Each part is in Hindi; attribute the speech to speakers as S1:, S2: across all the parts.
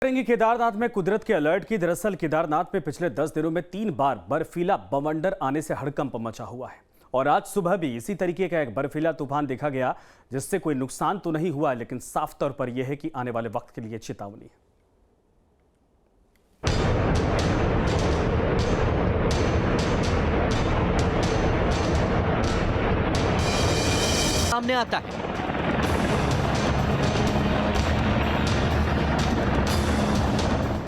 S1: करेंगे केदारनाथ में कुदरत के अलर्ट की। दरअसल केदारनाथ में पिछले 10 दिनों में 3 बार बर्फीला बवंडर आने से हड़कंप मचा हुआ है और आज सुबह भी इसी तरीके का एक बर्फीला तूफान देखा गया, जिससे कोई नुकसान तो नहीं हुआ, लेकिन साफ तौर पर यह है कि आने वाले वक्त के लिए चेतावनी है।
S2: सामने आता है।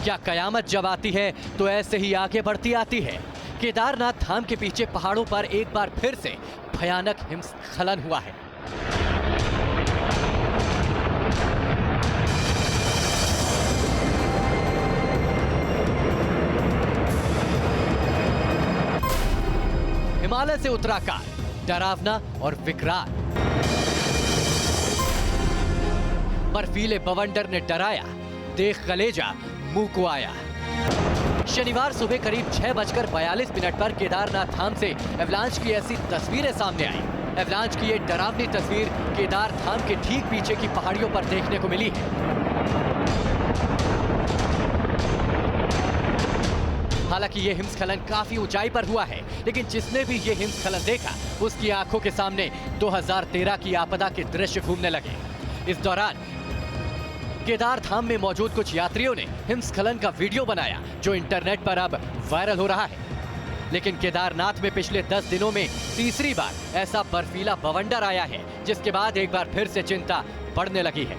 S2: क्या कयामत जब आती है तो ऐसे ही आगे बढ़ती आती है। केदारनाथ धाम के पीछे पहाड़ों पर एक बार फिर से भयानक हिमस्खलन हुआ है। हिमालय से उतरा कार, डरावना और विकराल। बर्फीले बवंडर ने डराया, देख कलेजा मुंह को आया। शनिवार सुबह करीब 6:42 पर केदारनाथ धाम से एवलांच की ऐसी तस्वीरें सामने आई। एवलांच की ये डरावनी तस्वीर केदार धाम के ठीक पीछे की पहाड़ियों पर देखने को मिली है। हालांकि ये हिमस्खलन काफी ऊंचाई पर हुआ है, लेकिन जिसने भी ये हिमस्खलन देखा उसकी आंखों के सामने 2013 की आपदा के दृश्य घूमने लगे। इस दौरान केदार धाम में मौजूद कुछ यात्रियों ने हिमस्खलन का वीडियो बनाया, जो इंटरनेट पर अब वायरल हो रहा है। लेकिन केदारनाथ में पिछले 10 दिनों में तीसरी बार ऐसा बर्फीला बवंडर आया है, जिसके बाद एक बार फिर से चिंता बढ़ने लगी है।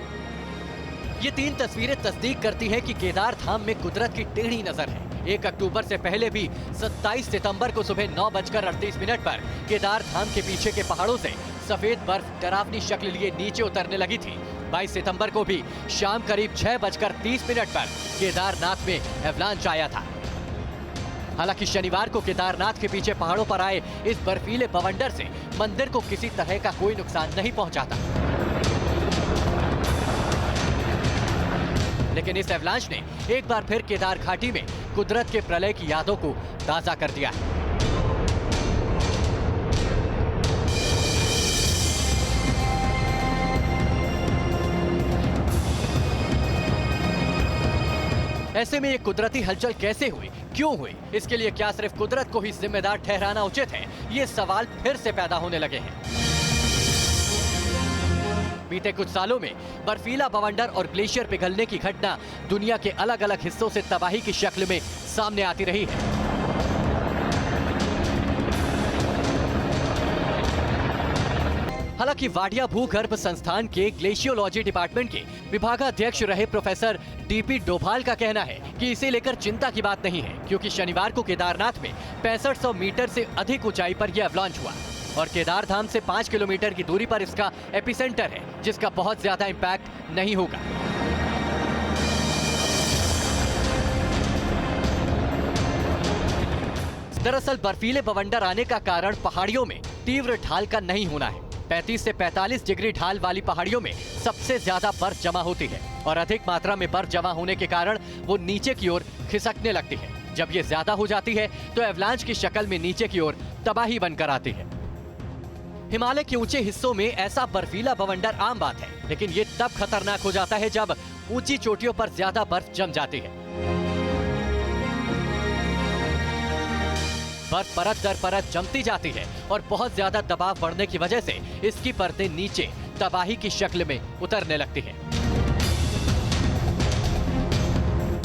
S2: ये 3 तस्वीरें तस्दीक करती है कि केदार धाम में कुदरत की टेढ़ी नजर है। 1 अक्टूबर से पहले भी 27 सितंबर को सुबह 9:38 पर केदार धाम के पीछे के पहाड़ों से सफेद बर्फ डरावनी शक्ल लिए नीचे उतरने लगी थी। 22 सितंबर को भी शाम करीब 6:30 पर केदारनाथ में एवलांच आया था। हालांकि शनिवार को केदारनाथ के पीछे पहाड़ों पर आए इस बर्फीले बवंडर से मंदिर को किसी तरह का कोई नुकसान नहीं पहुंचा था। लेकिन इस एवलांच ने एक बार फिर केदार घाटी में कुदरत के प्रलय की यादों को ताजा कर दिया है। ऐसे में ये कुदरती हलचल कैसे हुई, क्यों हुई, इसके लिए क्या सिर्फ कुदरत को ही जिम्मेदार ठहराना उचित है? ये सवाल फिर से पैदा होने लगे हैं। बीते कुछ सालों में बर्फीला बवंडर और ग्लेशियर पिघलने की घटना दुनिया के अलग अलग हिस्सों से तबाही की शक्ल में सामने आती रही है। हालांकि वाडिया भूगर्भ संस्थान के ग्लेशियोलॉजी डिपार्टमेंट के विभागाध्यक्ष रहे प्रोफेसर डीपी डोभाल का कहना है कि इसे लेकर चिंता की बात नहीं है, क्योंकि शनिवार को केदारनाथ में 6500 मीटर से अधिक ऊंचाई पर यह एवलांच हुआ और केदार धाम से 5 किलोमीटर की दूरी पर इसका एपिसेंटर है, जिसका बहुत ज्यादा इंपैक्ट नहीं होगा। दरअसल बर्फीले बवंडर आने का कारण पहाड़ियों में तीव्र ढाल का नहीं होना है। 35 से 45 डिग्री ढाल वाली पहाड़ियों में सबसे ज्यादा बर्फ जमा होती है और अधिक मात्रा में बर्फ जमा होने के कारण वो नीचे की ओर खिसकने लगती है। जब ये ज्यादा हो जाती है तो एवलांच की शक्ल में नीचे की ओर तबाही बनकर आती है। हिमालय के ऊंचे हिस्सों में ऐसा बर्फीला बवंडर आम बात है, लेकिन ये तब खतरनाक हो जाता है जब ऊंची चोटियों पर ज्यादा बर्फ जम जाती है। बर्फ परत दर परत जमती जाती है और बहुत ज्यादा दबाव बढ़ने की वजह से इसकी परतें नीचे तबाही की शक्ल में उतरने लगती है।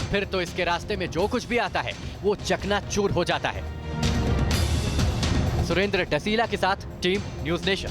S2: फिर तो इसके रास्ते में जो कुछ भी आता है वो चकनाचूर हो जाता है। सुरेंद्र डसीला के साथ टीम न्यूज़ नेशन।